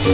Hai,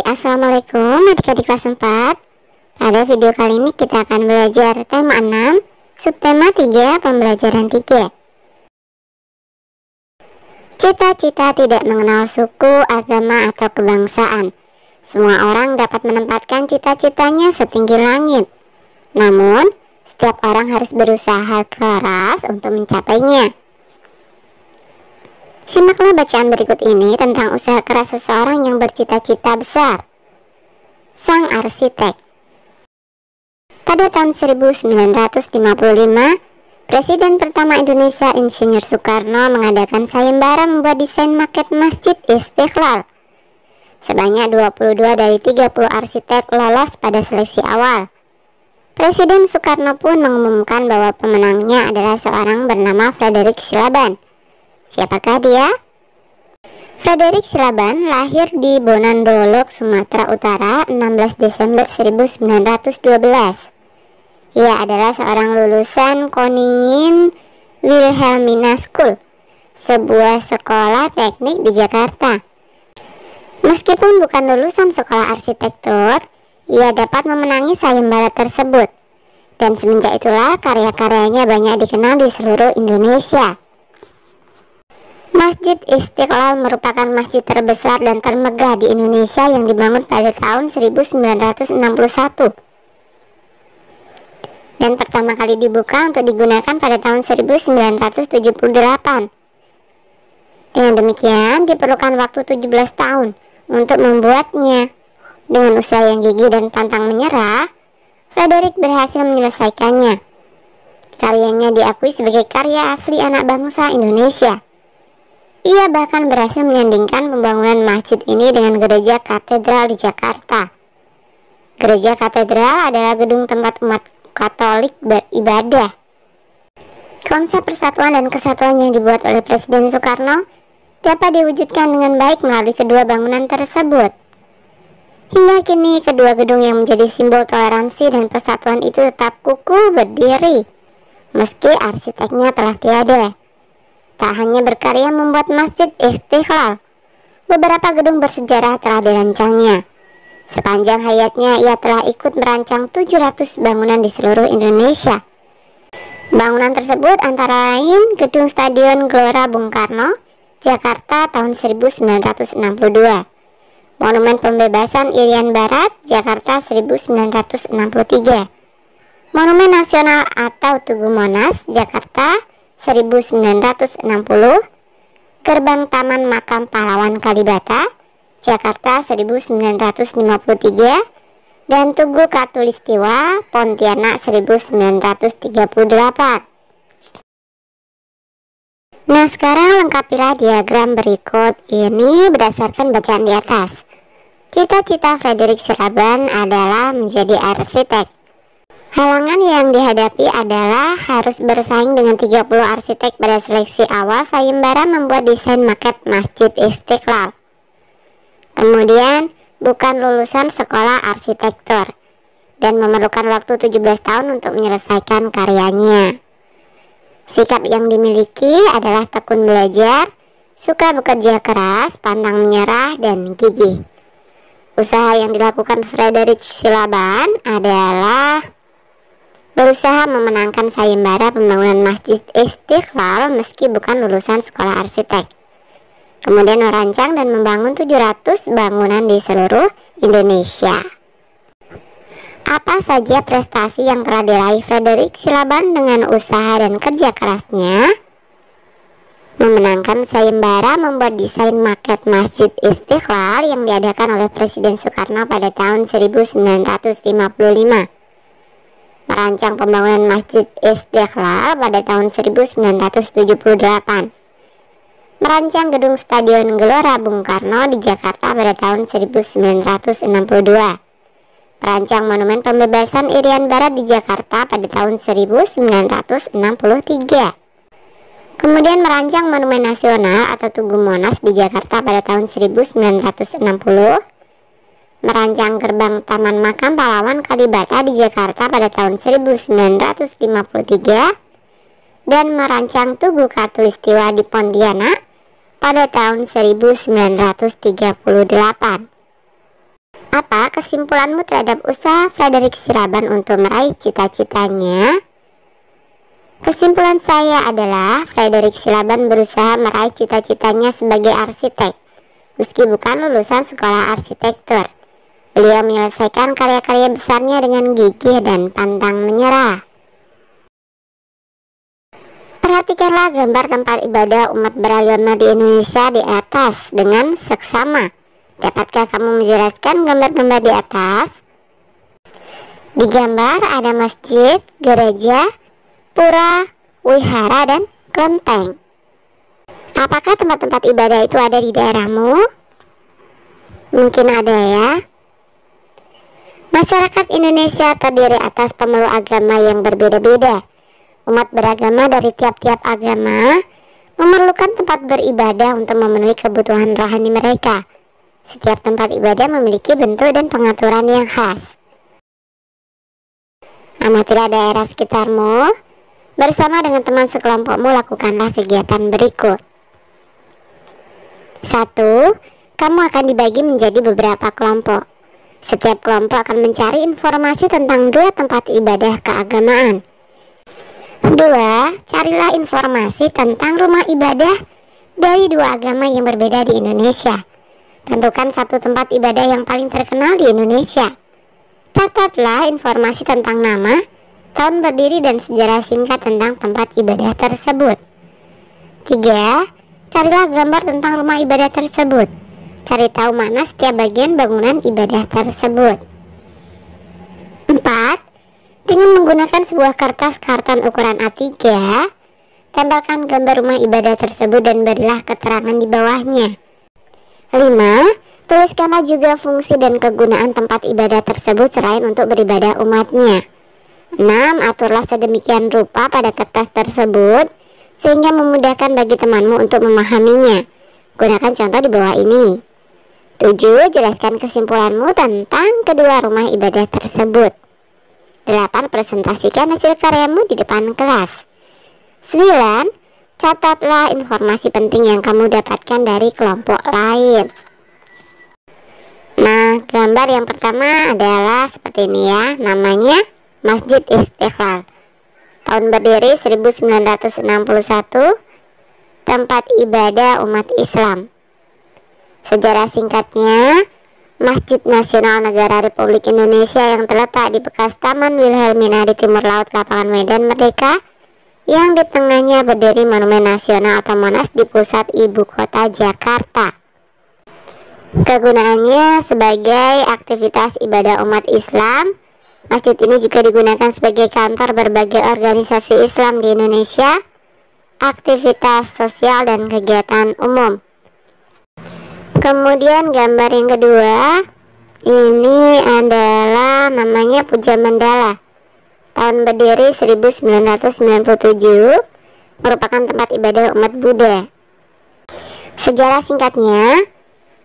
assalamualaikum adik-adik kelas 4. Pada video kali ini kita akan belajar tema 6, subtema 3, pembelajaran 3. Cita-cita tidak mengenal suku, agama, atau kebangsaan. Semua orang dapat menempatkan cita-citanya setinggi langit. Namun, setiap orang harus berusaha keras untuk mencapainya. Simaklah bacaan berikut ini tentang usaha keras seseorang yang bercita-cita besar. Sang arsitek. Pada tahun 1955, Presiden pertama Indonesia Insinyur Soekarno mengadakan sayembara membuat desain maket Masjid Istiqlal. Sebanyak 22 dari 30 arsitek lolos pada seleksi awal. Presiden Soekarno pun mengumumkan bahwa pemenangnya adalah seorang bernama Frederick Silaban. Siapakah dia? Frederick Silaban lahir di Bonandolok, Sumatera Utara, 16 Desember 1912. Ia adalah seorang lulusan Koningin Wilhelmina School, sebuah sekolah teknik di Jakarta. Meskipun bukan lulusan sekolah arsitektur, ia dapat memenangi sayembara tersebut. Dan semenjak itulah karya-karyanya banyak dikenal di seluruh Indonesia. Masjid Istiqlal merupakan masjid terbesar dan termegah di Indonesia yang dibangun pada tahun 1961 dan pertama kali dibuka untuk digunakan pada tahun 1978. Dengan demikian, diperlukan waktu 17 tahun untuk membuatnya. Dengan usaha yang gigih dan pantang menyerah, Frederick berhasil menyelesaikannya. Karyanya diakui sebagai karya asli anak bangsa Indonesia. Ia bahkan berhasil menyandingkan pembangunan masjid ini dengan gereja katedral di Jakarta. Gereja katedral adalah gedung tempat umat Katolik beribadah. Konsep persatuan dan kesatuan yang dibuat oleh Presiden Soekarno dapat diwujudkan dengan baik melalui kedua bangunan tersebut. Hingga kini, kedua gedung yang menjadi simbol toleransi dan persatuan itu tetap kukuh berdiri, meski arsiteknya telah tiada. Tak hanya berkarya membuat Masjid Istiqlal, beberapa gedung bersejarah telah dirancangnya. Sepanjang hayatnya, ia telah ikut merancang 700 bangunan di seluruh Indonesia. Bangunan tersebut antara lain Gedung Stadion Gelora Bung Karno, Jakarta tahun 1962, Monumen Pembebasan Irian Barat, Jakarta 1963, Monumen Nasional atau Tugu Monas, Jakarta 1960, Gerbang Taman Makam Pahlawan Kalibata, Jakarta 1953, dan Tugu Katulistiwa, Pontianak 1938. Nah, sekarang lengkapilah diagram berikut ini berdasarkan bacaan di atas. Cita-cita Frederick Silaban adalah menjadi arsitek. Halangan yang dihadapi adalah harus bersaing dengan 30 arsitek pada seleksi awal sayembara membuat desain maket Masjid Istiqlal. Kemudian, bukan lulusan sekolah arsitektur dan memerlukan waktu 17 tahun untuk menyelesaikan karyanya. Sikap yang dimiliki adalah tekun belajar, suka bekerja keras, pantang menyerah, dan gigih. Usaha yang dilakukan Frederick Silaban adalah berusaha memenangkan sayembara pembangunan Masjid Istiqlal meski bukan lulusan sekolah arsitek. Kemudian merancang dan membangun 700 bangunan di seluruh Indonesia. Apa saja prestasi yang telah diraih Frederick Silaban dengan usaha dan kerja kerasnya? Memenangkan sayembara membuat desain maket Masjid Istiqlal yang diadakan oleh Presiden Soekarno pada tahun 1955. Merancang pembangunan Masjid Istiqlal pada tahun 1978. Merancang gedung Stadion Gelora Bung Karno di Jakarta pada tahun 1962. perancang Monumen Pembebasan Irian Barat di Jakarta pada tahun 1963. Kemudian merancang Monumen Nasional atau Tugu Monas di Jakarta pada tahun 1960. Merancang Gerbang Taman Makam Pahlawan Kalibata di Jakarta pada tahun 1953. Dan merancang Tugu Katulistiwa di Pontianak pada tahun 1938. Apa kesimpulanmu terhadap usaha Frederick Siraban untuk meraih cita-citanya? Kesimpulan saya adalah Frederick Siraban berusaha meraih cita-citanya sebagai arsitek, meski bukan lulusan sekolah arsitektur. Beliau menyelesaikan karya-karya besarnya dengan gigih dan pantang menyerah. Perhatikanlah gambar tempat ibadah umat beragama di Indonesia di atas dengan seksama. Dapatkah kamu menjelaskan gambar-gambar di atas? Di gambar ada masjid, gereja, pura, wihara, dan kelenteng. Apakah tempat-tempat ibadah itu ada di daerahmu? Mungkin ada ya. Masyarakat Indonesia terdiri atas pemeluk agama yang berbeda-beda. Umat beragama dari tiap-tiap agama memerlukan tempat beribadah untuk memenuhi kebutuhan rohani mereka. Setiap tempat ibadah memiliki bentuk dan pengaturan yang khas. Amatilah daerah sekitarmu. Bersama dengan teman sekelompokmu lakukanlah kegiatan berikut. 1. Kamu akan dibagi menjadi beberapa kelompok. Setiap kelompok akan mencari informasi tentang 2 tempat ibadah keagamaan. 2. Carilah informasi tentang rumah ibadah dari 2 agama yang berbeda di Indonesia. Tentukan 1 tempat ibadah yang paling terkenal di Indonesia. Catatlah informasi tentang nama, tahun berdiri, dan sejarah singkat tentang tempat ibadah tersebut. 3. Carilah gambar tentang rumah ibadah tersebut. Cari tahu mana setiap bagian bangunan ibadah tersebut. 4. Dengan menggunakan sebuah kertas karton ukuran A3, tempelkan gambar rumah ibadah tersebut dan berilah keterangan di bawahnya. 5. Tuliskanlah juga fungsi dan kegunaan tempat ibadah tersebut selain untuk beribadah umatnya. 6. Aturlah sedemikian rupa pada kertas tersebut sehingga memudahkan bagi temanmu untuk memahaminya. Gunakan contoh di bawah ini. 7. Jelaskan kesimpulanmu tentang kedua rumah ibadah tersebut. 8. Presentasikan hasil karyamu di depan kelas. 9. Catatlah informasi penting yang kamu dapatkan dari kelompok lain. Nah, gambar yang pertama adalah seperti ini ya. Namanya Masjid Istiqlal. Tahun berdiri 1961. Tempat ibadah umat Islam. Sejarah singkatnya, Masjid Nasional Negara Republik Indonesia yang terletak di bekas Taman Wilhelmina di timur laut lapangan Medan Merdeka, yang di tengahnya berdiri Monumen Nasional atau Monas di pusat ibu kota Jakarta. Kegunaannya sebagai aktivitas ibadah umat Islam. Masjid ini juga digunakan sebagai kantor berbagai organisasi Islam di Indonesia, aktivitas sosial dan kegiatan umum. Kemudian gambar yang kedua, ini adalah namanya Puja Mandala. Tahun berdiri 1997, merupakan tempat ibadah umat Buddha. Sejarah singkatnya,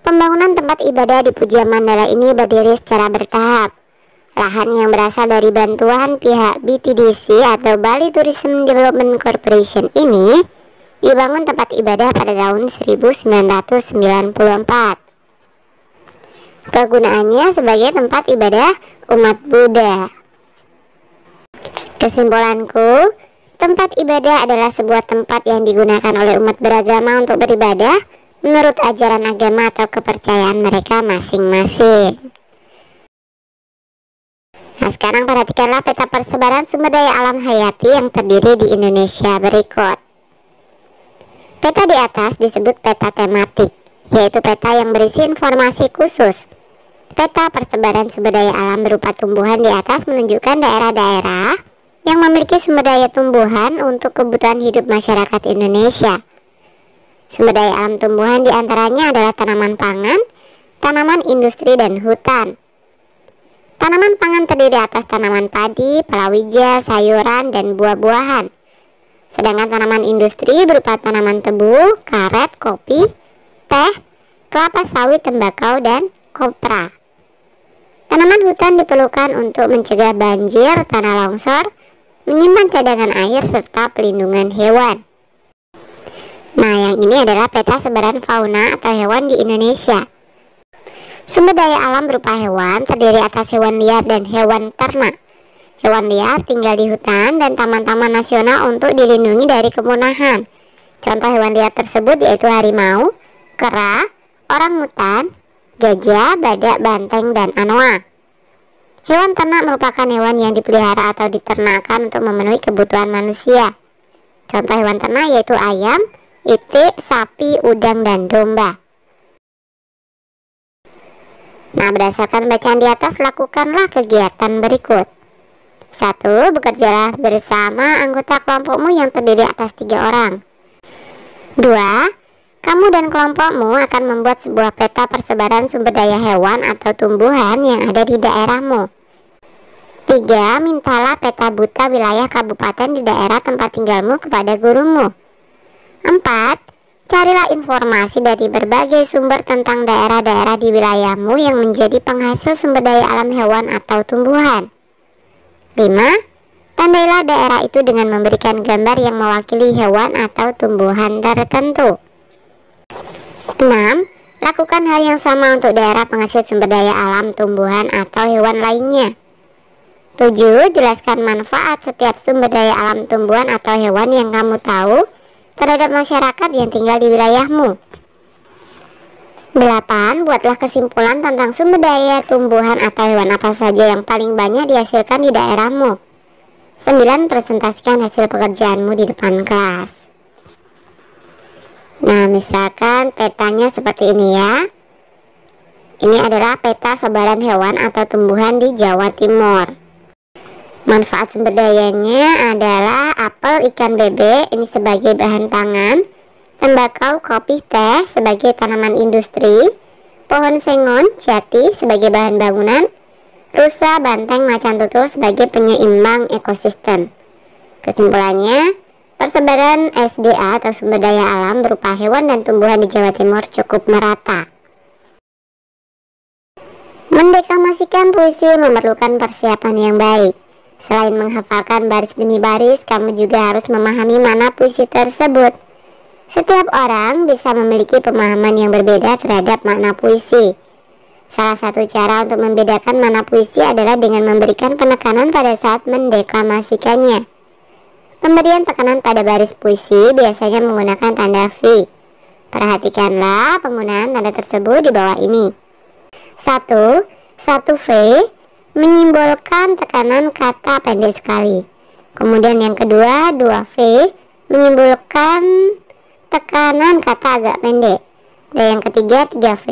pembangunan tempat ibadah di Puja Mandala ini berdiri secara bertahap. Lahan yang berasal dari bantuan pihak BTDC atau Bali Tourism Development Corporation ini dibangun tempat ibadah pada tahun 1994. Kegunaannya sebagai tempat ibadah umat Buddha. Kesimpulanku, tempat ibadah adalah sebuah tempat yang digunakan oleh umat beragama untuk beribadah menurut ajaran agama atau kepercayaan mereka masing-masing. Nah, sekarang perhatikanlah peta persebaran sumber daya alam hayati yang terdiri di Indonesia berikut. Peta di atas disebut peta tematik, yaitu peta yang berisi informasi khusus. Peta persebaran sumber daya alam berupa tumbuhan di atas menunjukkan daerah-daerah yang memiliki sumber daya tumbuhan untuk kebutuhan hidup masyarakat Indonesia. Sumber daya alam tumbuhan diantaranya adalah tanaman pangan, tanaman industri, dan hutan. Tanaman pangan terdiri atas tanaman padi, palawija, sayuran, dan buah-buahan. Sedangkan tanaman industri berupa tanaman tebu, karet, kopi, teh, kelapa sawit, tembakau, dan kopra. Tanaman hutan diperlukan untuk mencegah banjir, tanah longsor, menyimpan cadangan air, serta pelindungan hewan. Nah, yang ini adalah peta sebaran fauna atau hewan di Indonesia. Sumber daya alam berupa hewan terdiri atas hewan liar dan hewan ternak. Hewan liar tinggal di hutan dan taman-taman nasional untuk dilindungi dari kepunahan. Contoh hewan liar tersebut yaitu harimau, kera, orangutan, gajah, badak, banteng, dan anoa. Hewan ternak merupakan hewan yang dipelihara atau diternakkan untuk memenuhi kebutuhan manusia. Contoh hewan ternak yaitu ayam, itik, sapi, udang, dan domba. Nah, berdasarkan bacaan di atas, lakukanlah kegiatan berikut. 1. Bekerjalah bersama anggota kelompokmu yang terdiri atas 3 orang. 2. Kamu dan kelompokmu akan membuat sebuah peta persebaran sumber daya hewan atau tumbuhan yang ada di daerahmu. 3. Mintalah peta buta wilayah kabupaten di daerah tempat tinggalmu kepada gurumu. 4. Carilah informasi dari berbagai sumber tentang daerah-daerah di wilayahmu yang menjadi penghasil sumber daya alam hewan atau tumbuhan. 5. Tandailah daerah itu dengan memberikan gambar yang mewakili hewan atau tumbuhan tertentu. 6. Lakukan hal yang sama untuk daerah penghasil sumber daya alam tumbuhan atau hewan lainnya. 7. Jelaskan manfaat setiap sumber daya alam tumbuhan atau hewan yang kamu tahu terhadap masyarakat yang tinggal di wilayahmu. 8. Buatlah kesimpulan tentang sumber daya tumbuhan atau hewan apa saja yang paling banyak dihasilkan di daerahmu. 9. Presentasikan hasil pekerjaanmu di depan kelas. Nah, misalkan petanya seperti ini ya. Ini adalah peta sebaran hewan atau tumbuhan di Jawa Timur. Manfaat sumber dayanya adalah apel, ikan bebek ini sebagai bahan pangan, tembakau, kopi, teh sebagai tanaman industri, pohon sengon, jati sebagai bahan bangunan, rusa, banteng, macan tutul sebagai penyeimbang ekosistem. Kesimpulannya, persebaran SDA atau sumber daya alam berupa hewan dan tumbuhan di Jawa Timur cukup merata. Mendeklamasikan puisi memerlukan persiapan yang baik. Selain menghafalkan baris demi baris, kamu juga harus memahami makna puisi tersebut. Setiap orang bisa memiliki pemahaman yang berbeda terhadap makna puisi. Salah satu cara untuk membedakan makna puisi adalah dengan memberikan penekanan pada saat mendeklamasikannya. Pemberian tekanan pada baris puisi biasanya menggunakan tanda V. Perhatikanlah penggunaan tanda tersebut di bawah ini. 1. 1V menyimbolkan tekanan kata pendek sekali. Kemudian yang kedua, 2V menyimbolkan tekanan kata agak pendek. Dan yang ketiga, 3V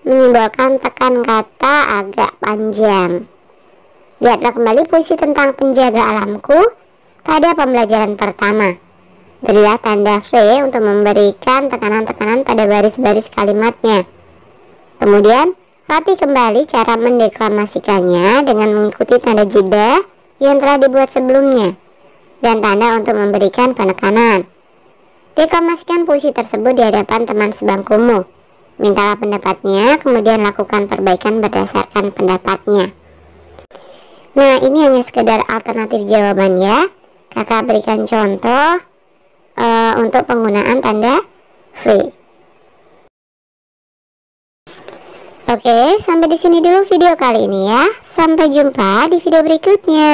menyimbolkan tekan kata agak panjang. Lihatlah kembali puisi tentang penjaga alamku pada pembelajaran pertama. Berilah tanda V untuk memberikan tekanan-tekanan pada baris-baris kalimatnya. Kemudian, latih kembali cara mendeklamasikannya dengan mengikuti tanda jeda yang telah dibuat sebelumnya dan tanda untuk memberikan penekanan. Deklamasikan puisi tersebut di hadapan teman sebangkumu. Mintalah pendapatnya, kemudian lakukan perbaikan berdasarkan pendapatnya. Nah, ini hanya sekedar alternatif jawaban ya. Kakak berikan contoh untuk penggunaan tanda V. Oke, sampai di sini dulu video kali ini ya. Sampai jumpa di video berikutnya.